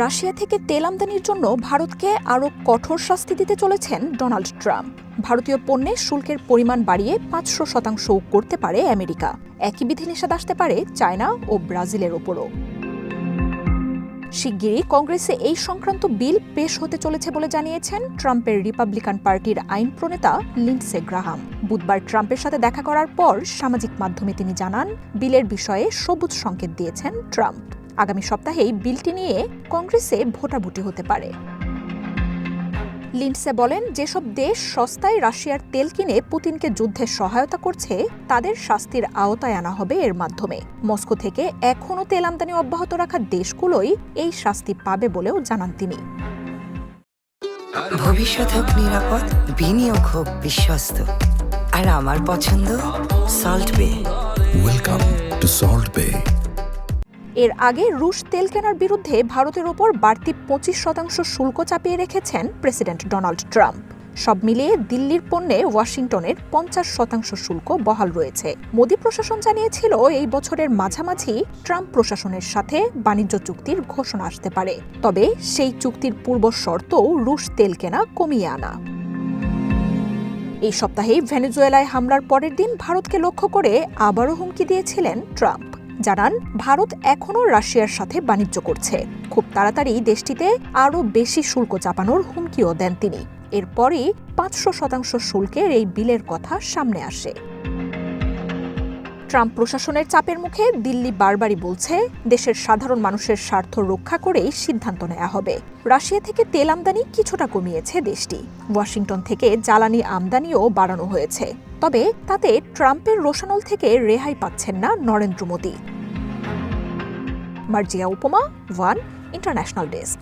Russia থেকে তেল আমদানির জন্য ভারতকে আরও কঠোর শাস্তি দিতে চলেছেন ডোনাল্ড ট্রাম্প। ভারতীয় পণ্যে শুল্কের পরিমাণ বাড়িয়ে ৫০০% করতে পারে আমেরিকা। একই বিধিনিষেধ আসতে পারে চায়না ও ব্রাজিলের ওপরও। শিগগিরই কংগ্রেসে এই সংক্রান্ত বিল পেশ হতে চলেছে বলে জানিয়েছেন ট্রাম্পের রিপাবলিকান পার্টির আইন প্রণেতা লিন্ডসে গ্রাহাম। বুধবার ট্রাম্পের সাথে দেখা করার পর সামাজিক মাধ্যমে তিনি জানান, বিলের বিষয়ে সবুজ সংকেত দিয়েছেন ট্রাম্প। আগামী সপ্তাহেই বিলটি নিয়ে কংগ্রেসে ভোটাভুটি হতে পারে। লিন্ডসে বলেন, যেসব দেশ সস্তায় রাশিয়ার তেল কিনে পুতিনকে যুদ্ধে সহায়তা করছে তাদের শাস্তির আওতায় আনা হবে এর মাধ্যমে। মস্কো থেকে এখনও তেল আমদানি অব্যাহত রাখা দেশগুলোই এই শাস্তি পাবে বলেও জানান তিনি। ভবিষ্যৎ হোক নিরাপদ, বিনিয়োগ হোক বিশ্বস্ত, আর আমার পছন্দ সল্ট বে। ওয়েলকাম টু সল্ট বে। এর আগে রুশ তেল কেনার বিরুদ্ধে ভারতের ওপর বাড়তি ২৫% শুল্ক চাপিয়ে রেখেছেন প্রেসিডেন্ট ডোনাল্ড ট্রাম্প। সব মিলিয়ে দিল্লির পণ্যে ওয়াশিংটনের ৫০% শুল্ক বহাল রয়েছে। মোদি প্রশাসন জানিয়েছিল এই বছরের মাঝামাঝি ট্রাম্প প্রশাসনের সাথে বাণিজ্য চুক্তির ঘোষণা আসতে পারে, তবে সেই চুক্তির পূর্ব শর্তও রুশ তেল কেনা কমিয়ে আনা। এই সপ্তাহেই ভেনেজুয়েলায় হামলার পরের দিন ভারতকে লক্ষ্য করে আবারও হুমকি দিয়েছিলেন ট্রাম্প। জানান, ভারত এখনও রাশিয়ার সাথে বাণিজ্য করছে, খুব তাড়াতাড়ি দেশটিতে আরও বেশি শুল্ক চাপানোর হুমকিও দেন তিনি। এরপরই ৫০০% শুল্কের এই বিলের কথা সামনে আসে। ট্রাম্প প্রশাসনের চাপের মুখে দিল্লি বারবারই বলছে, দেশের সাধারণ মানুষের স্বার্থ রক্ষা করেই সিদ্ধান্ত নেওয়া হবে। রাশিয়া থেকে তেল আমদানি কিছুটা কমিয়েছে দেশটি। ওয়াশিংটন থেকে জ্বালানি আমদানিও বাড়ানো হয়েছে, তবে তাতে ট্রাম্পের রোষানল থেকে রেহাই পাচ্ছেন না নরেন্দ্র মোদি। মার্জিয়া উপমা, ওয়ান ইন্টারন্যাশনাল ডেস্ক।